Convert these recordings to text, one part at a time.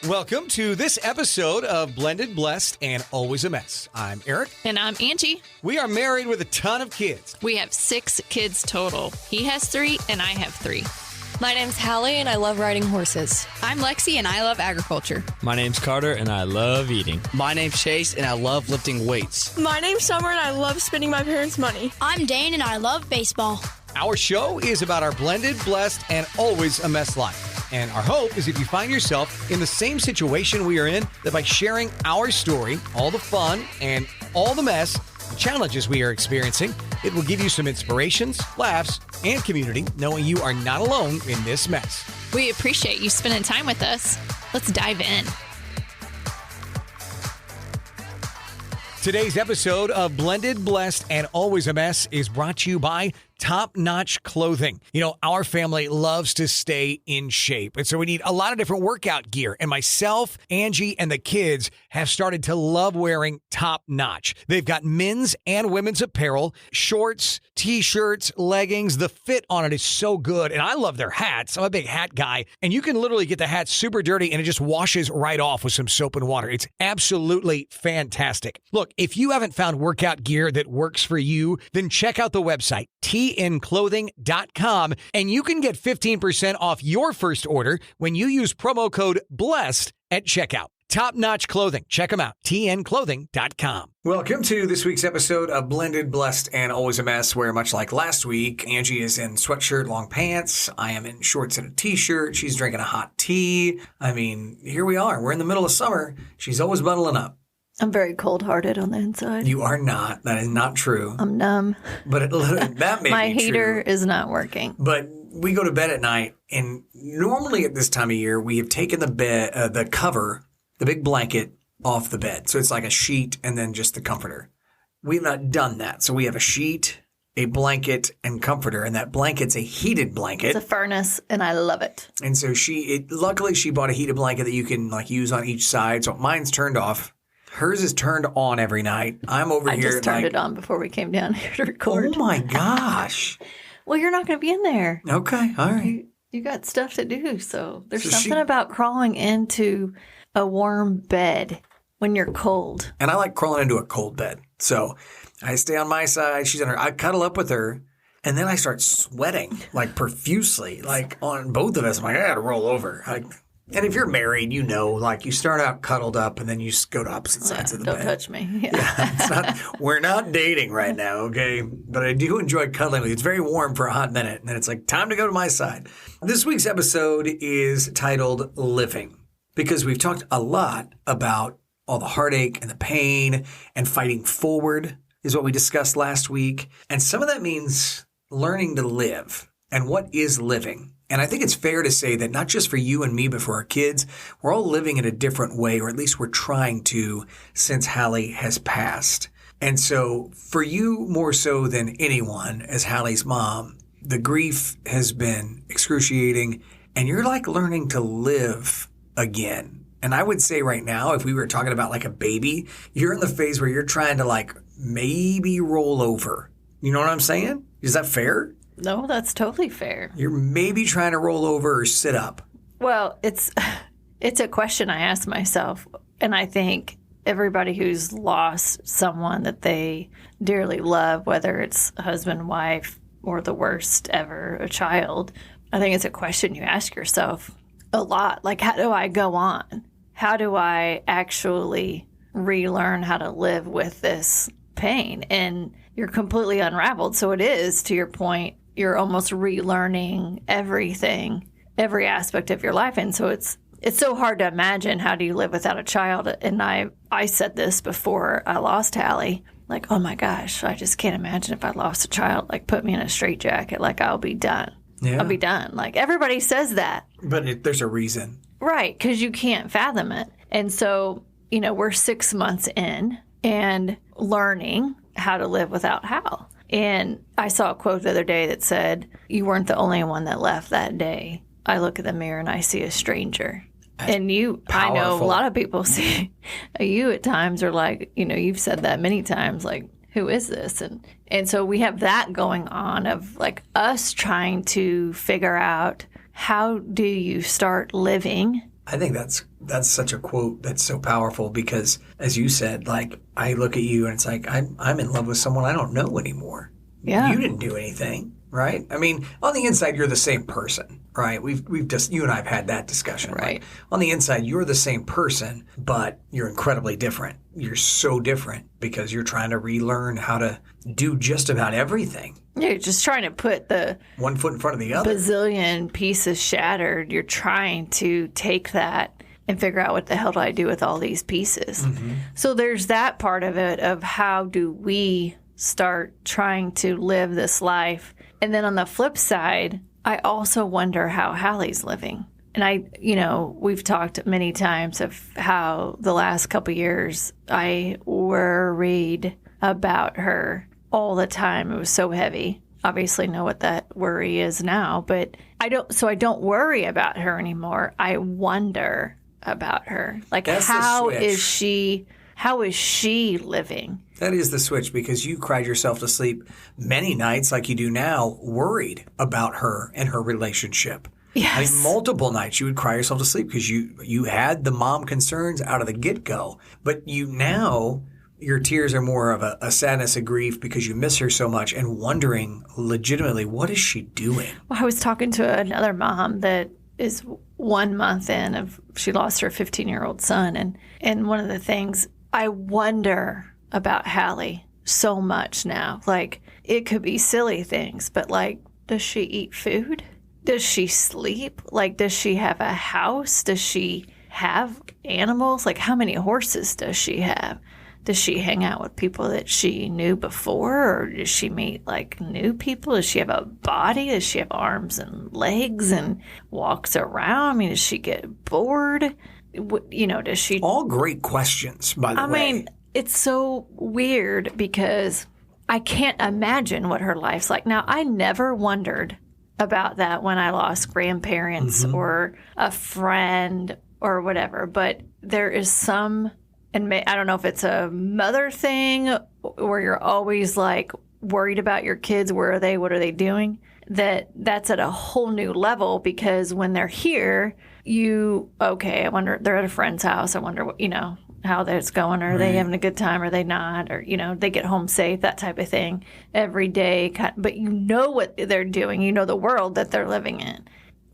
Welcome to this episode of Blended, Blessed, and Always a Mess. I'm Aric. And I'm Angie. We are married with a ton of kids. We have 6 kids total. He has 3 and I have 3. My name's Hallie and I love riding horses. I'm Lexi and I love agriculture. My name's Carter and I love eating. My name's Chase and I love lifting weights. My name's Summer and I love spending my parents' money. I'm Dane and I love baseball. Our show is about our blended, blessed, and always a mess life. And our hope is if you find yourself in the same situation we are in, that by sharing our story, all the fun and all the mess, the challenges we are experiencing, it will give you some inspirations, laughs, and community, knowing you are not alone in this mess. We appreciate you spending time with us. Let's dive in. Today's episode of Blended, Blessed, and Always a Mess is brought to you by Top-Notch Clothing. You know, our family loves to stay in shape, and so we need a lot of different workout gear. And myself, Angie, and the kids have started to love wearing Top-Notch. They've got men's and women's apparel, shorts, t-shirts, leggings. The fit on it is so good, and I love their hats. I'm a big hat guy, and you can literally get the hat super dirty, and it just washes right off with some soap and water. It's absolutely fantastic. Look, if you haven't found workout gear that works for you, then check out the website, tnclothing.com, and you can get 15% off your first order when you use promo code BLESSED at checkout. Top-Notch Clothing. Check them out. tnclothing.com. Welcome to this week's episode of Blended, Blessed, and Always a Mess, where much like last week, Angie is in sweatshirt, long pants. I am in shorts and a t-shirt. She's drinking a hot tea. I mean, here we are. We're in the middle of summer. She's always bundling up. I'm very cold-hearted on the inside. You are not. That is not true. I'm numb. But that may My be heater true. is not working. But we go to bed at night, and normally at this time of year, we have taken the cover, the big blanket, off the bed. So it's like a sheet and then just the comforter. We've not done that. So we have a sheet, a blanket, and comforter, and that blanket's a heated blanket. It's a furnace, and I love it. And so luckily she bought a heated blanket that you can use on each side. So mine's turned off. Hers is turned on every night. I'm over here. I just turned it on before we came down here to record. Oh, my gosh. Well, you're not going to be in there. Okay. All right. You got stuff to do. So there's something about crawling into a warm bed when you're cold. And I like crawling into a cold bed. So I stay on my side. She's on her. I cuddle up with her. And then I start sweating like profusely, like on both of us. I'm like, I got to roll over. And if you're married, you start out cuddled up and then you go to opposite sides of the bed. Don't touch me. Yeah, we're not dating right now, okay? But I do enjoy cuddling with you. It's very warm for a hot minute. And then it's like, time to go to my side. This week's episode is titled Living, because we've talked a lot about all the heartache and the pain, and fighting forward is what we discussed last week. And some of that means learning to live. And what is living? And I think it's fair to say that not just for you and me, but for our kids, we're all living in a different way, or at least we're trying to, since Hallie has passed. And so for you more so than anyone, as Hallie's mom, the grief has been excruciating, and you're like learning to live again. And I would say right now, if we were talking about like a baby, you're in the phase where you're trying to like maybe roll over. You know what I'm saying? Is that fair? No, that's totally fair. You're maybe trying to roll over or sit up. Well, it's a question I ask myself, and I think everybody who's lost someone that they dearly love, whether it's husband, wife, or the worst ever, a child, I think it's a question you ask yourself a lot. Like, how do I go on? How do I actually relearn how to live with this pain? And you're completely unraveled. So it is, to your point, you're almost relearning everything, every aspect of your life. And so it's so hard to imagine, how do you live without a child? And I said this before I lost Hallie, like, oh my gosh, I just can't imagine if I lost a child, like put me in a straitjacket, like I'll be done. Yeah. I'll be done. Like everybody says that. But there's a reason. Right, because you can't fathom it. And so, we're 6 months in and learning how to live without Hal. And I saw a quote the other day that said, you weren't the only one that left that day. I look in the mirror and I see a stranger. And I know a lot of people see you at times are like, you've said that many times, like, who is this? And so we have that going on of like us trying to figure out, how do you start living I think that's such a quote that's so powerful because, as you said, like, I look at you and it's like, I'm in love with someone I don't know anymore. Yeah. You didn't do anything, right? I mean, on the inside, you're the same person, right? We've just, you and I have had that discussion. Right. Like, on the inside, you're the same person, but you're incredibly different. You're so different because you're trying to relearn how to do just about everything. You're just trying to put the one foot in front of the other. Bazillion pieces shattered. You're trying to take that and figure out what the hell do I do with all these pieces. Mm-hmm. So there's that part of it of how do we start trying to live this life. And then on the flip side, I also wonder how Hallie's living. And we've talked many times of how the last couple I worried about her all the time. It was so heavy. Obviously know what that worry is now, but I don't worry about her anymore. I wonder about her. Like, how is she living? That is the switch, because you cried yourself to sleep many nights, like you do now, worried about her and her relationship. Yes. I mean, multiple nights you would cry yourself to sleep because you had the mom concerns out of the get-go. But now your tears are more of a sadness, a grief, because you miss her so much and wondering legitimately, what is she doing? Well, I was talking to another mom that is 1 month in she lost her 15-year-old son. And one of the things I wonder about Hallie so much now, like, it could be silly things, but like, does she eat food? Does she sleep? Like, does she have a house? Does she have animals? Like, how many horses does she have? Does she hang out with people that she knew before, or does she meet like new people? Does she have a body? Does she have arms and legs and walks around? I mean, does she get bored? Does she? All great questions, by the way. I mean, it's so weird because I can't imagine what her life's like. Now, I never wondered about that when I lost grandparents or a friend or whatever, but there is some, and I don't know if it's a mother thing where you're always like worried about your kids. Where are they? What are they doing? That's at a whole new level, because when they're here, I wonder, they're at a friend's house. I wonder what, how that's going. Are they having a good time? Are they not? Or, they get home safe, that type of thing every day. But you know what they're doing. You know the world that they're living in.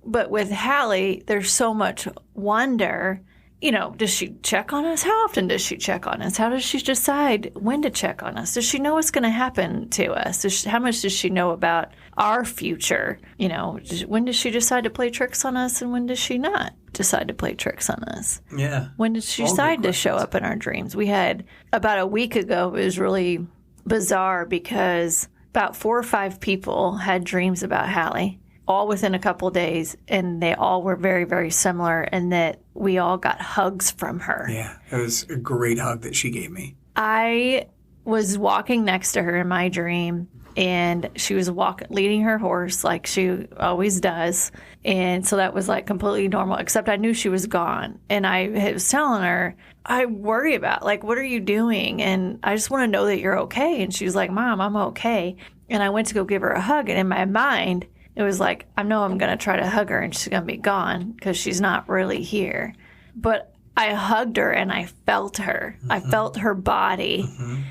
But with Hallie, there's so much wonder. Does she check on us? How often does she check on us? How does she decide when to check on us? Does she know what's going to happen to us? How much does she know about our future? When does she decide to play tricks on us, and when does she not decide to play tricks on us? Yeah. When did she decide to show up in our dreams? We had, about a week ago, it was really bizarre because about 4 or 5 people had dreams about Hallie, all within a couple of days, and they all were very, very similar, and that we all got hugs from her. Yeah, it was a great hug that she gave me. I was walking next to her in my dream, and she was leading her horse like she always does, and so that was like completely normal, except I knew she was gone, and I was telling her, I worry about, like, what are you doing? And I just want to know that you're okay. And she was like, Mom, I'm okay. And I went to go give her a hug, and in my mind, it was like, I know I'm going to try to hug her and she's going to be gone because she's not really here. But I hugged her and I felt her. Mm-hmm. I felt her body. Mm-hmm.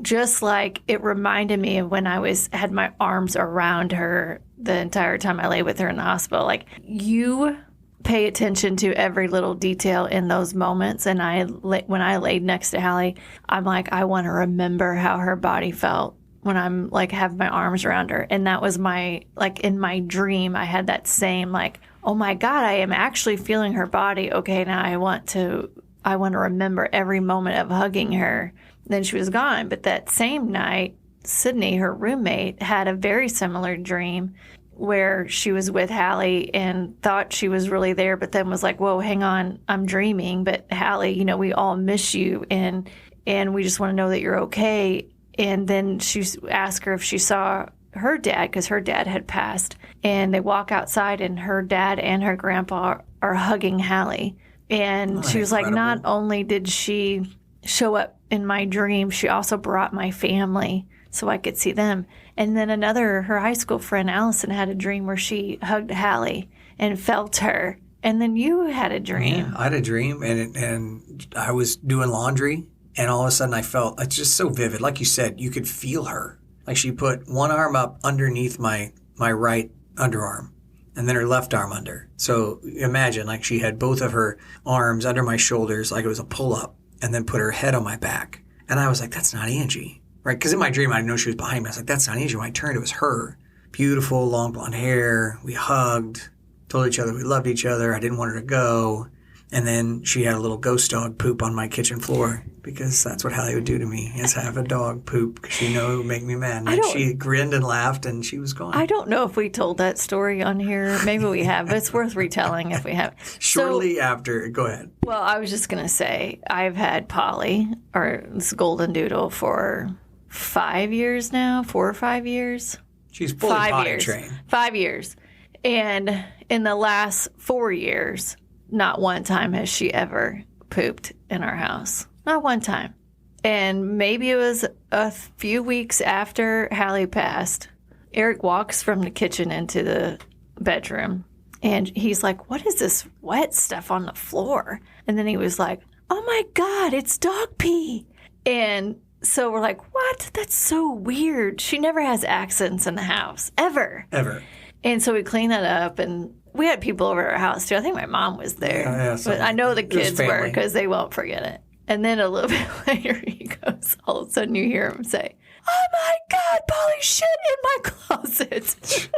Just like it reminded me of when I had my arms around her the entire time I lay with her in the hospital. Like, you pay attention to every little detail in those moments. And when I laid next to Hallie, I'm like, I want to remember how her body felt when I'm like have my arms around her. And that was in my dream, I had that same oh my God, I am actually feeling her body. Okay, now I want to remember every moment of hugging her. Then she was gone. But that same night, Sydney, her roommate, had a very similar dream where she was with Hallie and thought she was really there, but then was like, whoa, hang on, I'm dreaming. But Hallie, we all miss you, and we just want to know that you're okay. And then she asked her if she saw her dad, because her dad had passed. And they walk outside, and her dad and her grandpa are hugging Hallie. And she was incredible. Like, not only did she show up in my dream, she also brought my family so I could see them. And then her high school friend, Allison, had a dream where she hugged Hallie and felt her. And then you had a dream. Yeah, I had a dream, and I was doing laundry, and all of a sudden I felt, it's just so vivid. Like you said, you could feel her. Like she put one arm up underneath my right underarm, and then her left arm under. So imagine, like she had both of her arms under my shoulders, like it was a pull-up, and then put her head on my back. And I was like, that's not Angie, right? Because in my dream, I didn't know she was behind me. I was like, that's not Angie. When I turned, it was her. Beautiful, long blonde hair. We hugged, told each other we loved each other. I didn't want her to go. And then she had a little ghost dog poop on my kitchen floor because that's what Hallie would do to me, is have a dog poop because she knew it would make me mad. And she grinned and laughed and she was gone. I don't know if we told that story on here. Maybe we have, but it's worth retelling if we have. Shortly after, go ahead. Well, I was just going to say, I've had Polly, or this golden doodle, for 5 years now, 4 or 5 years. She's fully potty trained. 5 years. And in the last 4 years, not one time has she ever pooped in our house. Not one time. And maybe it was a few weeks after Hallie passed. Aric walks from the kitchen into the bedroom, and he's like, what is this wet stuff on the floor? And then he was like, oh my God, it's dog pee. And so we're like, what? That's so weird. She never has accents in the house, ever. Ever. And so we cleaned that up, and we had people over at our house, too. I think my mom was there. Yeah, but I know the kids were because they won't forget it. And then a little bit later, he goes, all of a sudden you hear him say, oh, my God, Polly shit in my closet.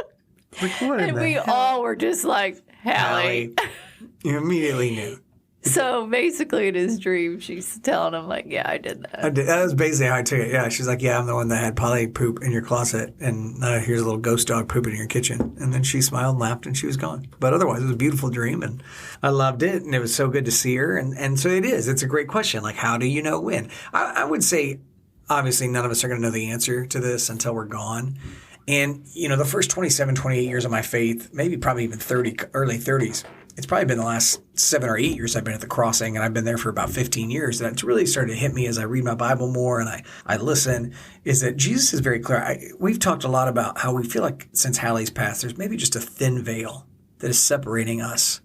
And we all were just like, Hallie. You immediately knew. So basically in his dream, she's telling him, like, yeah, I did that. That was basically how I took it. Yeah, she's like, yeah, I'm the one that had Polly poop in your closet, and here's a little ghost dog pooping in your kitchen. And then she smiled and laughed, and she was gone. But otherwise, it was a beautiful dream, and I loved it, and it was so good to see her. And so it is. It's a great question. Like, how do you know when? I would say, obviously, none of us are going to know the answer to this until we're gone. And, the first 27, 28 years of my faith, maybe probably even 30, early 30s, it's probably been the last 7 or 8 years I've been at the Crossing, and I've been there for about 15 years. And it's really started to hit me as I read my Bible more and I listen, is that Jesus is very clear. We've talked a lot about how we feel like since Hallie's passed, there's maybe just a thin veil that is separating us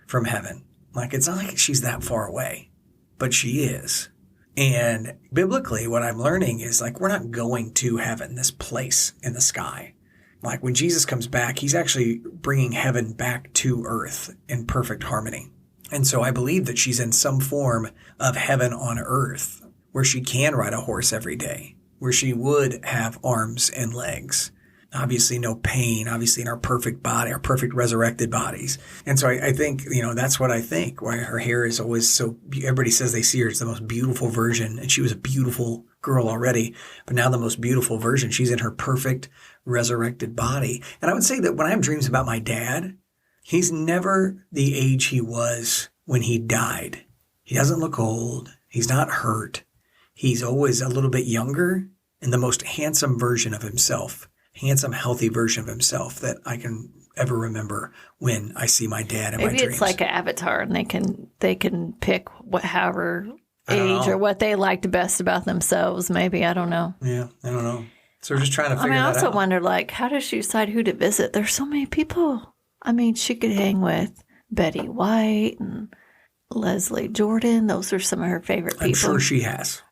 from heaven. Like, it's not like she's that far away, but she is. And biblically, what I'm learning is, like, we're not going to heaven, this place in the sky. Like, when Jesus comes back, he's actually bringing heaven back to earth in perfect harmony. And so I believe that she's in some form of heaven on earth where she can ride a horse every day, where she would have arms and legs. Obviously, no pain, obviously in our perfect body, our perfect resurrected bodies. And so I think, that's what I think, why her hair is always so, everybody says they see her as the most beautiful version. And she was a beautiful girl already, but now the most beautiful version. She's in her perfect resurrected body. And I would say that when I have dreams about my dad, he's never the age he was when he died. He doesn't look old. He's not hurt. He's always a little bit younger and the most handsome version of himself. Handsome, healthy version of himself that I can ever remember when I see my dad in my dreams. Maybe it's like an avatar, and they can pick however age or what they liked best about themselves. Maybe, I don't know. Yeah, I don't know. So we're just trying to figure that out. I also wonder, like, how does she decide who to visit? There's so many people. I mean, she could hang with Betty White and Leslie Jordan. Those are some of her favorite people. I'm sure she has.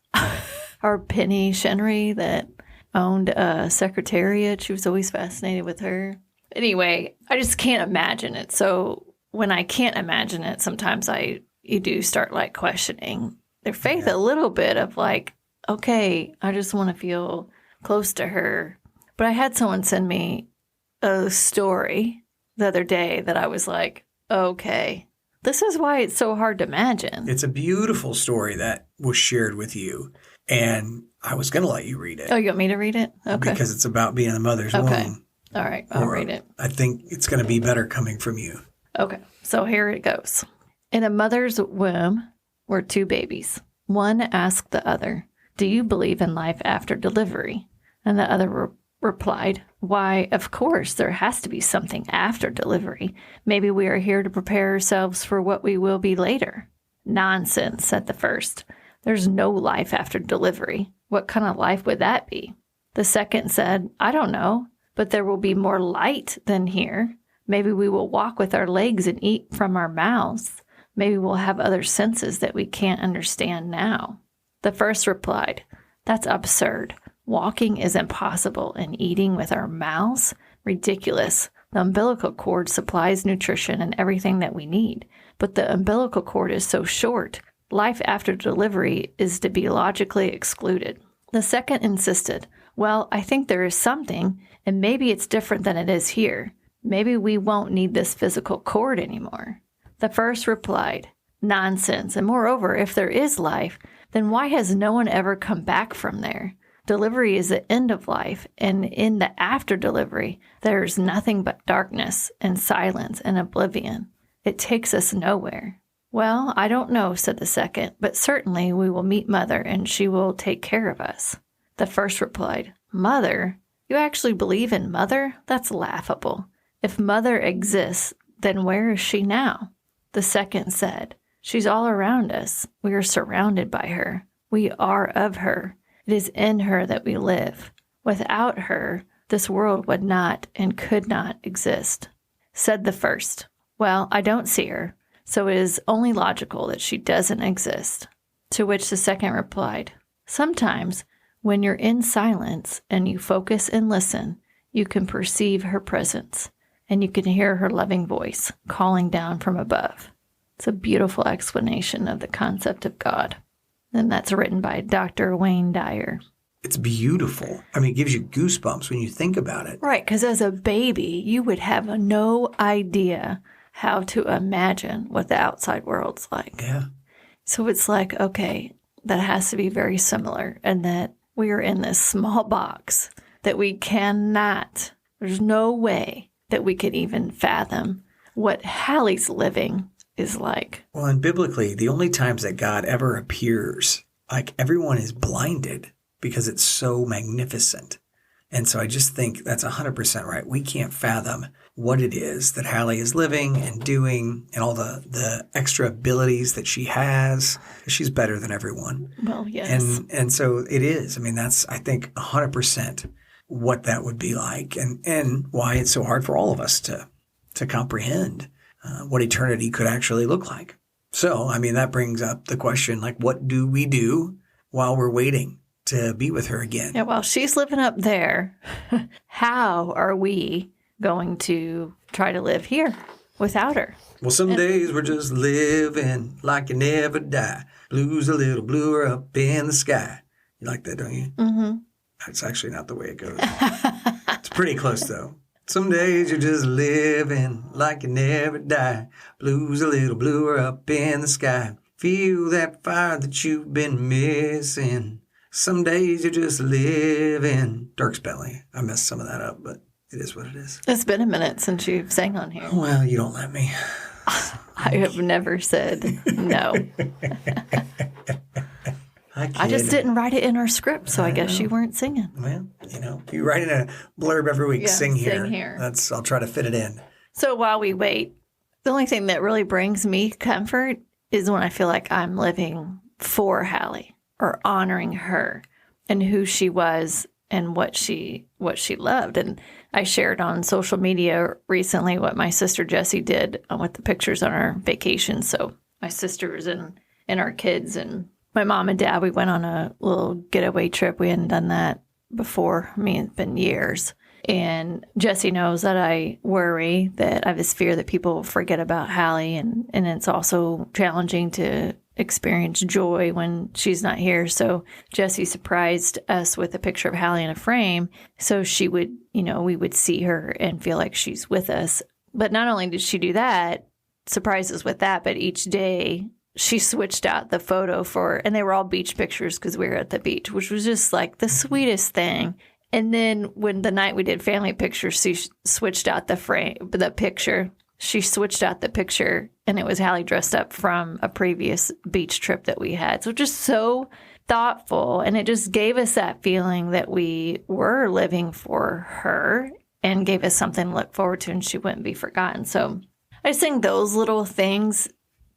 Or Penny Shenry that owned a secretariat. She was always fascinated with her. Anyway, I just can't imagine it. So when I can't imagine it, sometimes you do start like questioning their faith a little bit of like, okay, I just want to feel close to her. But I had someone send me a story the other day that I was like, okay, this is why it's so hard to imagine. It's a beautiful story that was shared with you. And I was going to let you read it. Oh, you want me to read it? Okay. Because it's about being in the mother's womb. All right, I'll read it. I think it's going to be better coming from you. Okay, so here it goes. In a mother's womb were 2 babies. One asked the other, do you believe in life after delivery? And the other replied, why, of course, there has to be something after delivery. Maybe we are here to prepare ourselves for what we will be later. Nonsense, said the first. There's no life after delivery. What kind of life would that be? The second said, I don't know, but there will be more light than here. Maybe we will walk with our legs and eat from our mouths. Maybe we'll have other senses that we can't understand now. The first replied, that's absurd. Walking is impossible, and eating with our mouths? Ridiculous. The umbilical cord supplies nutrition and everything that we need, but the umbilical cord is so short. Life after delivery is to be logically excluded. The second insisted, well, I think there is something, and maybe it's different than it is here. Maybe we won't need this physical cord anymore. The first replied, nonsense, and moreover, if there is life, then why has no one ever come back from there? Delivery is the end of life, and in the after delivery, there is nothing but darkness and silence and oblivion. It takes us nowhere. Well, I don't know, said the second, but certainly we will meet Mother, and she will take care of us. The first replied, Mother? You actually believe in Mother? That's laughable. If Mother exists, then where is she now? The second said, she's all around us. We are surrounded by her. We are of her. It is in her that we live. Without her, this world would not and could not exist. Said the first, well, I don't see her, so it is only logical that she doesn't exist. To which the second replied, sometimes when you're in silence and you focus and listen, you can perceive her presence, and you can hear her loving voice calling down from above. It's a beautiful explanation of the concept of God. And that's written by Dr. Wayne Dyer. It's beautiful. I mean, it gives you goosebumps when you think about it. Right, because as a baby, you would have no idea how to imagine what the outside world's like. Yeah. So it's like, okay, that has to be very similar, and that we are in this small box that we cannot, there's no way that we could even fathom what Hallie's living is like. Well, and biblically, the only times that God ever appears, like everyone is blinded because it's so magnificent. And so I just think that's 100% right. We can't fathom what it is that Hallie is living and doing and all the extra abilities that she has. She's better than everyone. Well, yes. And so it is. I mean, that's, I think, 100% what that would be like and why it's so hard for all of us to comprehend what eternity could actually look like. So, I mean, that brings up the question, like, what do we do while we're waiting to be with her again? Yeah, while she's living up there, how are we going to try to live here without her? Well, some days we're just living like you never die. Blue's a little bluer up in the sky. You like that, don't you? Mm-hmm. That's actually not the way it goes. It's pretty close, though. Some days you're just living like you never die. Blue's a little bluer up in the sky. Feel that fire that you've been missing. Some days you're just living. Dirk's Belly. I messed some of that up, but it is what it is. It's been a minute since you've sang on here. Well, you don't let me. I have never said no. I just didn't write it in our script, so I guess you weren't singing. Well, you know, if you write in a blurb every week, Yeah, sing here. sing here. I'll try to fit it in. So while we wait, the only thing that really brings me comfort is when I feel like I'm living for Hallie or honoring her and who she was and what she loved. And I shared on social media recently what my sister Jessie did with the pictures on our vacation. So my sisters and our kids and my mom and dad, we went on a little getaway trip. We hadn't done that before. I mean, it's been years. And Jessie knows that I worry, that I have this fear that people forget about Hallie. And it's also challenging to experience joy when she's not here. So Jessie surprised us with a picture of Hallie in a frame. So she would, we would see her and feel like she's with us. But not only did she do that, surprise us with that, but each day she switched out the photo and they were all beach pictures because we were at the beach, which was just like the sweetest thing. And then when the night we did family pictures, she switched out the picture. She switched out the picture, and it was Hallie dressed up from a previous beach trip that we had. So just so thoughtful, and it just gave us that feeling that we were living for her and gave us something to look forward to, and she wouldn't be forgotten. So I just think those little things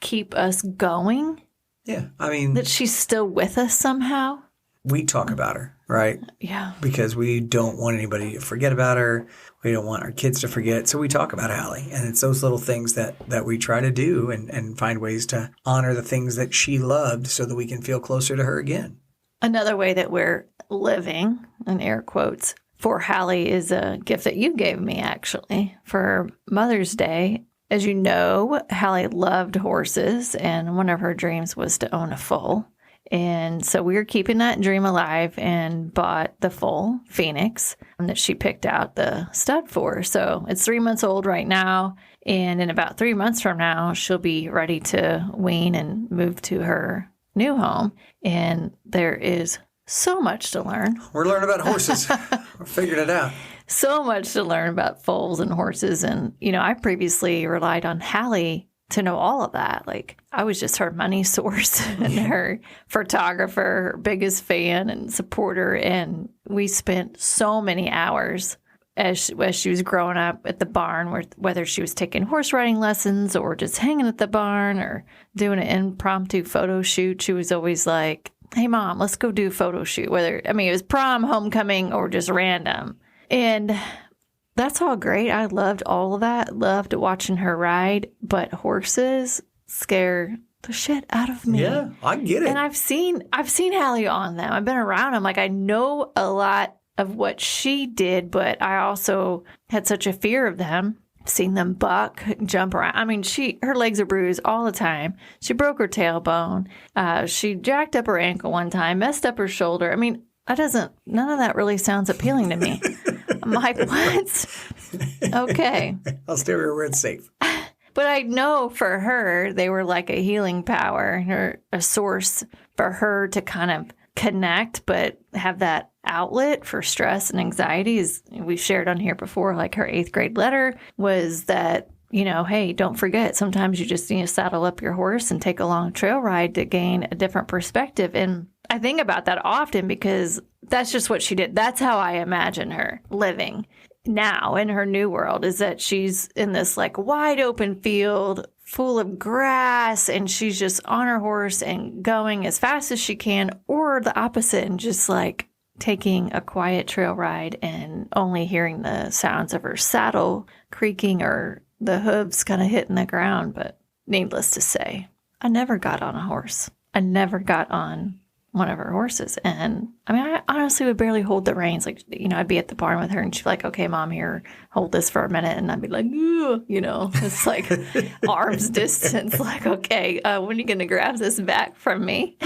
keep us going. Yeah, I mean, that she's still with us somehow. we talk about her, right? Yeah. Because we don't want anybody to forget about her. We don't want our kids to forget. So we talk about Hallie. And it's those little things that we try to do and find ways to honor the things that she loved so that we can feel closer to her again. Another way that we're living, in air quotes, for Hallie is a gift that you gave me, actually, for Mother's Day. As you know, Hallie loved horses, and one of her dreams was to own a foal. And so we were keeping that dream alive and bought the foal, Phoenix, that she picked out the stud for. So it's 3 months old right now. And in about 3 months from now, she'll be ready to wean and move to her new home. And there is so much to learn. We're learning about horses. We're figuring it out. So much to learn about foals and horses. And, I previously relied on Hallie to know all of that. Like, I was just her money source and her photographer, her biggest fan and supporter. And we spent so many hours as she was growing up at the barn, whether she was taking horse riding lessons or just hanging at the barn or doing an impromptu photo shoot. She was always like, hey, Mom, let's go do a photo shoot. It was prom, homecoming, or just random. And that's all great. I loved all of that. Loved watching her ride. But horses scare the shit out of me. Yeah, I get it. And I've seen Hallie on them. I've been around them. Like, I know a lot of what she did, but I also had such a fear of them. Seen them buck, jump around. I mean, her legs are bruised all the time. She broke her tailbone. She jacked up her ankle one time, messed up her shoulder. I mean, none of that really sounds appealing to me. I'm like, what? Okay. I'll stay where it's safe. But I know for her, they were like a healing power or a source for her to kind of connect, but have that outlet for stress and anxiety. As we've shared on here before, like her 8th grade letter was that, hey, don't forget, sometimes you just need to saddle up your horse and take a long trail ride to gain a different perspective. And I think about that often because that's just what she did. That's how I imagine her living now in her new world, is that she's in this like wide open field full of grass and she's just on her horse and going as fast as she can, or the opposite, and just like taking a quiet trail ride and only hearing the sounds of her saddle creaking or the hooves kind of hitting the ground. But needless to say, I never got on a horse. I never got on one of her horses. And I mean, I honestly would barely hold the reins. Like, I'd be at the barn with her and she'd be like, okay, Mom, here, hold this for a minute. And I'd be like, it's like arm's distance. Like, okay, when are you going to grab this back from me?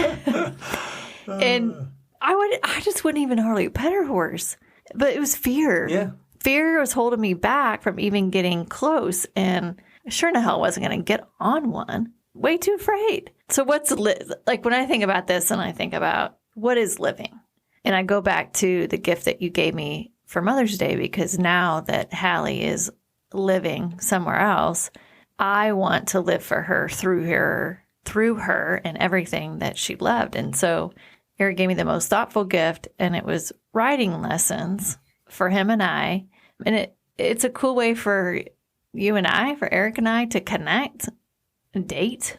And I just wouldn't even hardly pet her horse. But it was fear. Yeah. Fear was holding me back from even getting close. And sure in the hell wasn't going to get on one. Way too afraid. So like when I think about this and I think about what is living, and I go back to the gift that you gave me for Mother's Day, because now that Hallie is living somewhere else, I want to live for her through her and everything that she loved. And so Aric gave me the most thoughtful gift, and it was riding lessons for him and I. And it's a cool way for you and I, for Aric and I, to connect, date,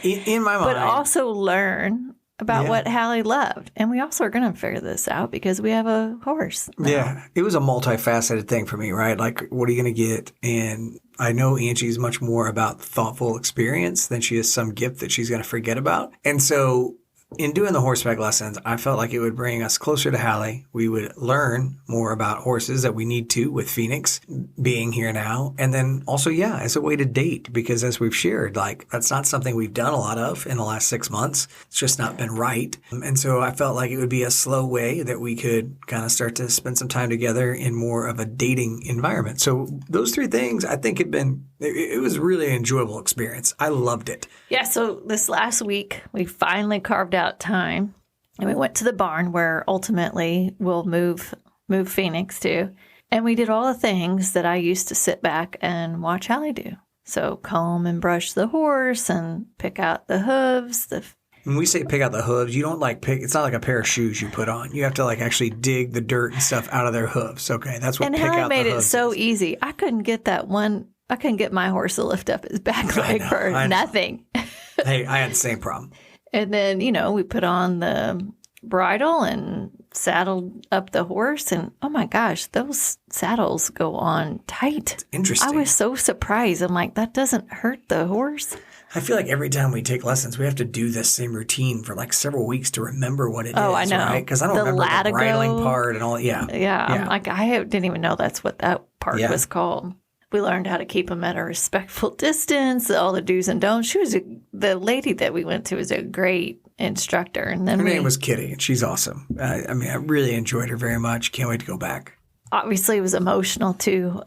in my mind, but also learn about what Hallie loved. And we also are going to figure this out because we have a horse now. Yeah, it was a multifaceted thing for me, right? Like, what are you going to get? And I know Angie is much more about thoughtful experience than she is some gift that she's going to forget about. And so in doing the horseback lessons, I felt like it would bring us closer to Hallie. We would learn more about horses that we need to with Phoenix being here now. And then also, as a way to date, because as we've shared, like, that's not something we've done a lot of in the last 6 months. It's just not been right. And so I felt like it would be a slow way that we could kind of start to spend some time together in more of a dating environment. So those 3 things, I think, it was really an enjoyable experience. I loved it. Yeah, so this last week, we finally carved out time, and we went to the barn where ultimately we'll move Phoenix to. And we did all the things that I used to sit back and watch Hallie do. So comb and brush the horse and pick out the hooves. When we say pick out the hooves, you don't it's not like a pair of shoes you put on. You have to actually dig the dirt and stuff out of their hooves. Okay, that's what and pick out the hooves. And Hallie made it so easy. I couldn't get my horse to lift up his back leg for nothing. Hey, I had the same problem. And then, we put on the bridle and saddled up the horse. And oh my gosh, those saddles go on tight. Interesting. I was so surprised. I'm like, that doesn't hurt the horse. I feel like every time we take lessons, we have to do this same routine for like several weeks to remember what it is. Oh, I know. Right? Because I don't remember the bridling part and all. Yeah. Yeah. I'm like, didn't even know that's what that part was called. We learned how to keep them at a respectful distance, all the do's and don'ts. The lady that we went to was a great instructor. And then her name was Kitty, and she's awesome. I really enjoyed her very much. Can't wait to go back. Obviously, it was emotional too.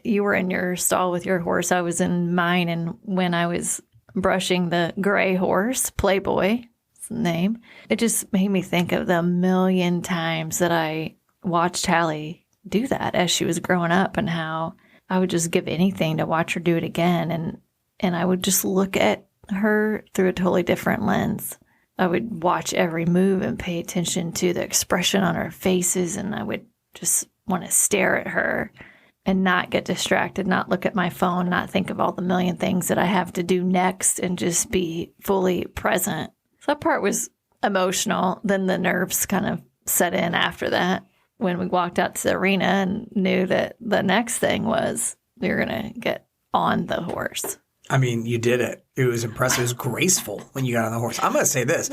You were in your stall with your horse. I was in mine, and when I was brushing the gray horse, Playboy, is the name, it just made me think of the million times that I watched Hallie do that as she was growing up, and how I would just give anything to watch her do it again. And I would just look at her through a totally different lens. I would watch every move and pay attention to the expression on her faces, and I would just want to stare at her and not get distracted, not look at my phone, not think of all the million things that I have to do next, and just be fully present. So that part was emotional. Then the nerves kind of set in after that when we walked out to the arena and knew that the next thing was you're going to get on the horse. I mean, you did it. It was impressive. It was graceful when you got on the horse. I'm going to say this.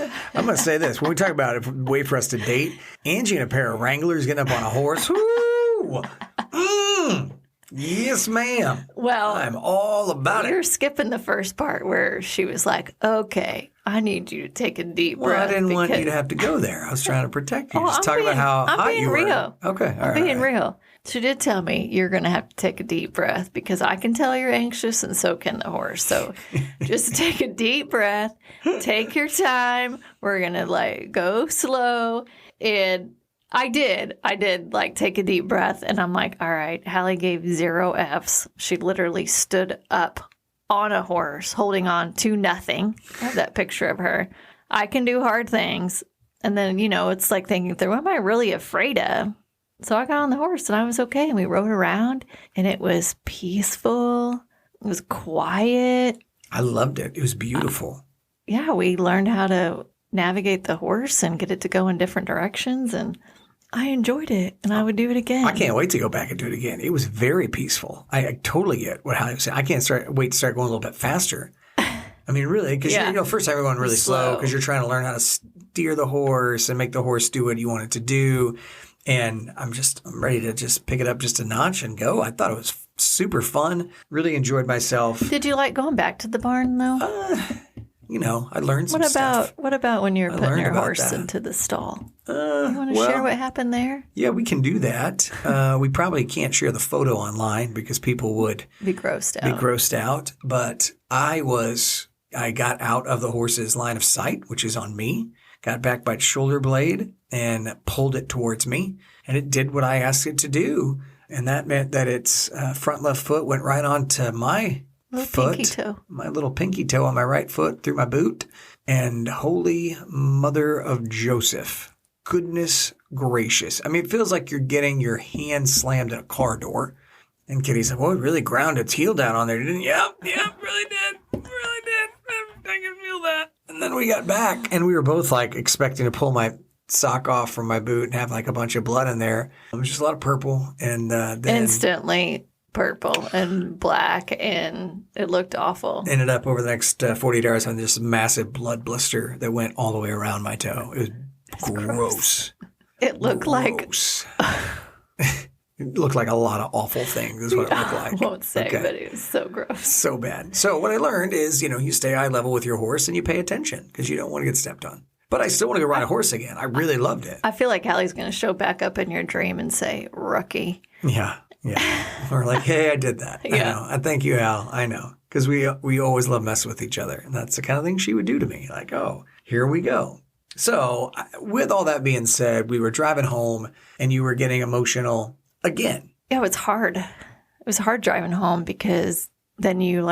When we talk about it, way for us to date, Angie and a pair of Wranglers getting up on a horse. Woo! Yes, ma'am. Well, I'm all about it. You're skipping the first part where she was like, okay, I need you to take a deep breath. I didn't want you to have to go there. I was trying to protect you. Just talk about how I'm hot being you were. real. Okay, all I'm right. being real. She did tell me you're going to have to take a deep breath because I can tell you're anxious and so can the horse. So just take a deep breath, take your time. We're going to go slow. And I did take a deep breath, and I'm like, all right, Hallie gave 0 Fs. She literally stood up on a horse holding on to nothing. I have that picture of her. I can do hard things. And then, it's like thinking through, what am I really afraid of? So I got on the horse and I was okay. And we rode around and it was peaceful. It was quiet. I loved it. It was beautiful. Yeah, we learned how to navigate the horse and get it to go in different directions. And I enjoyed it, and I would do it again. I can't wait to go back and do it again. It was very peaceful. I totally get what Hallie was saying. I can't wait to start going a little bit faster. I mean, really, because first time you're going really slow because you're trying to learn how to steer the horse and make the horse do what you want it to do. And I'm ready to just pick it up just a notch and go. I thought it was super fun. Really enjoyed myself. Did you like going back to the barn though? I learned some stuff. What about when you were putting your horse into the stall? You want to share what happened there? Yeah, we can do that. We probably can't share the photo online because people would be grossed out. But I got out of the horse's line of sight, which is on me, got back by its shoulder blade and pulled it towards me. And it did what I asked it to do. And that meant that its front left foot went right onto my pinky toe. My little pinky toe on my right foot through my boot. And holy mother of Joseph, goodness gracious. I mean, it feels like you're getting your hand slammed at a car door. And Kitty said, well, it really ground its heel down on there, didn't it? Yep, really did. Really did. I can feel that. And then we got back, and we were both expecting to pull my sock off from my boot and have a bunch of blood in there. It was just a lot of purple. And then instantly purple and black, and it looked awful. Ended up over the next 48 hours having this massive blood blister that went all the way around my toe. It was gross. It looked It looked like a lot of awful things is what it looked like. I won't say, but it was so gross. So bad. So what I learned is, you stay eye level with your horse and you pay attention because you don't want to get stepped on. But I still want to go ride a horse again. I really loved it. I feel like Hallie's going to show back up in your dream and say, rookie. Yeah. Or hey, I did that. I know. I thank you, Hal. I know. Because we always love messing with each other. And that's the kind of thing she would do to me. Oh, here we go. So with all that being said, we were driving home and you were getting emotional again. Yeah, it was hard. It was hard driving home because then you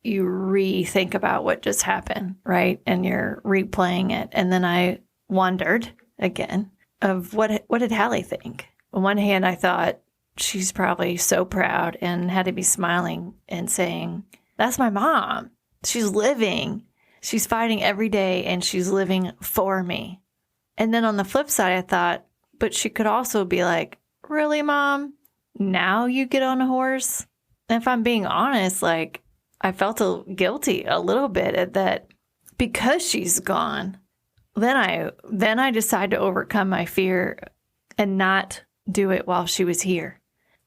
rethink about what just happened, right? And you're replaying it. And then I wondered again of what did Hallie think? On one hand, I thought she's probably so proud and had to be smiling and saying, that's my mom. She's living. She's fighting every day and she's living for me. And then on the flip side, I thought, but she could also be like, really, Mom? Now you get on a horse? And if I'm being honest, like, I felt guilty a little bit at that because she's gone. Then I decided to overcome my fear and not do it while she was here.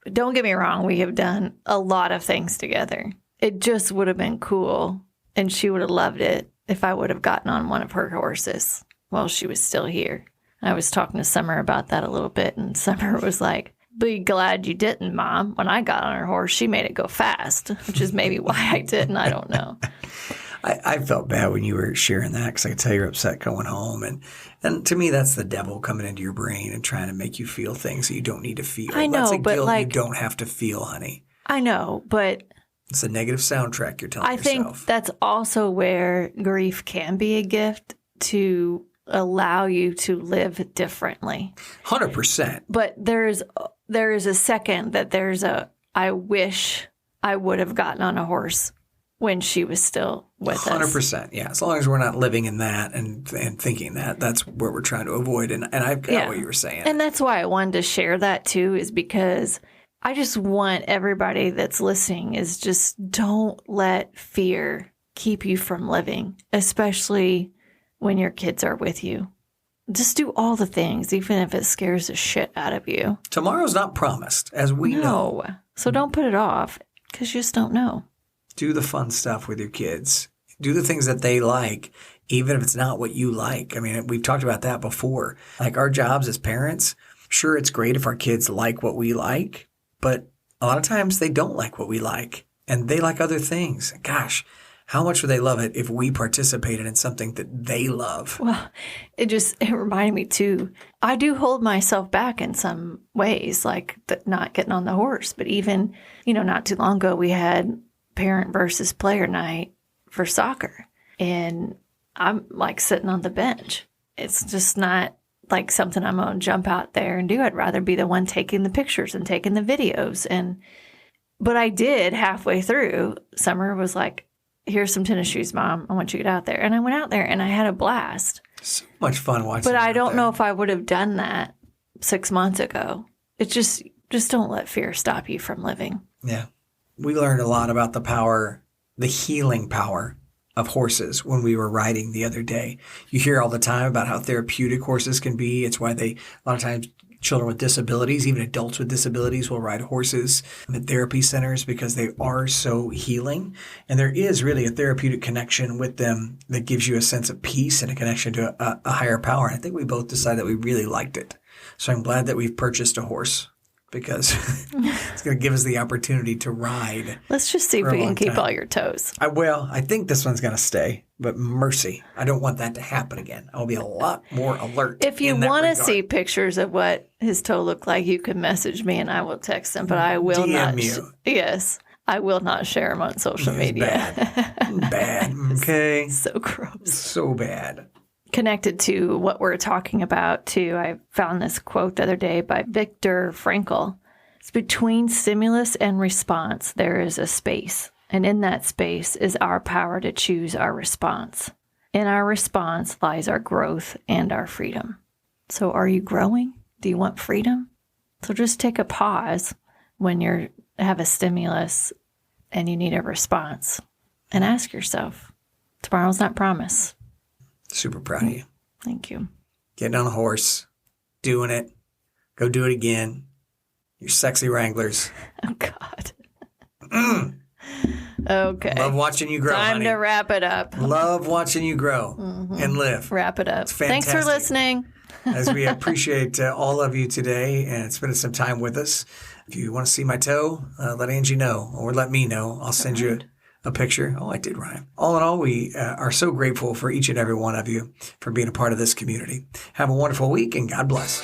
But don't get me wrong, we have done a lot of things together. It just would have been cool, and she would have loved it if I would have gotten on one of her horses while she was still here. I was talking to Summer about that a little bit, and Summer was like, be glad you didn't, Mom. When I got on her horse, she made it go fast, which is maybe why I didn't. I don't know. I felt bad when you were sharing that because I could tell you're upset going home. And to me, that's the devil coming into your brain and trying to make you feel things that you don't need to feel. I know, that's a but guilt like, you don't have to feel, honey. I know, but It's a negative soundtrack you're telling yourself. I think that's also where grief can be a gift to allow you to live differently. 100%. But there is a second that there's a, I wish I would have gotten on a horse when she was still with 100%. Yeah. As long as we're not living in that and thinking that, that's where we're trying to avoid. And I got what you were saying. And that's why I wanted to share that too, is because I just want everybody that's listening is just don't let fear keep you from living, especially when your kids are with you. Just do all the things, even if it scares the shit out of you. Tomorrow's not promised, as we know. So don't put it off, because you just don't know. Do the fun stuff with your kids. Do the things that they like, even if it's not what you like. I mean, we've talked about that before. Like our jobs as parents, sure, it's great if our kids like what we like, but a lot of times they don't like what we like, and they like other things. Gosh, how much would they love it if we participated in something that they love? Well, it reminded me too. I do hold myself back in some ways, like not getting on the horse. But even, not too long ago, we had parent versus player night for soccer. And I'm like sitting on the bench. It's just not like something I'm going to jump out there and do. I'd rather be the one taking the pictures and taking the videos. But I did halfway through. Summer was like, here's some tennis shoes, Mom. I want you to get out there. And I went out there and I had a blast. So much fun watching. But I don't know if I would have done that 6 months ago. It's just don't let fear stop you from living. Yeah. We learned a lot about the power, the healing power of horses when we were riding the other day. You hear all the time about how therapeutic horses can be. It's why a lot of times children with disabilities, even adults with disabilities, will ride horses at therapy centers because they are so healing. And there is really a therapeutic connection with them that gives you a sense of peace and a connection to a higher power. And I think we both decided that we really liked it. So I'm glad that we've purchased a horse, because it's going to give us the opportunity to ride. Let's just see if we can keep all your toes. I think this one's going to stay, but mercy, I don't want that to happen again. I'll be a lot more alert. If you want to see pictures of what his toe looked like, you can message me and I will text them, but I will DM not. You. Yes, I will not share them on social media. Bad. Okay. So gross. So bad. Connected to what we're talking about, too, I found this quote the other day by Viktor Frankl. It's between stimulus and response, there is a space. And in that space is our power to choose our response. In our response lies our growth and our freedom. So are you growing? Do you want freedom? So just take a pause when you have a stimulus and you need a response and ask yourself, tomorrow's not promised. Super proud of you. Thank you. Getting on a horse, doing it. Go do it again. Your sexy Wranglers. Oh, God. Okay. Love watching you grow, Time to wrap it up. Love watching you grow and live. Wrap it up. It's fantastic. Thanks for listening. As we appreciate all of you today and spending some time with us. If you want to see my toe, let Angie know or let me know. I'll send you a picture. Oh, I did rhyme. All in all, we are so grateful for each and every one of you for being a part of this community. Have a wonderful week and God bless.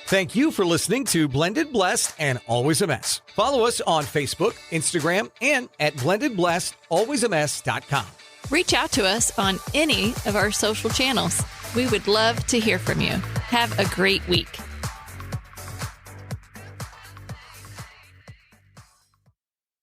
Thank you for listening to Blended Blessed and Always a Mess. Follow us on Facebook, Instagram, and at blendedblessedalwaysamess.com. Reach out to us on any of our social channels. We would love to hear from you. Have a great week.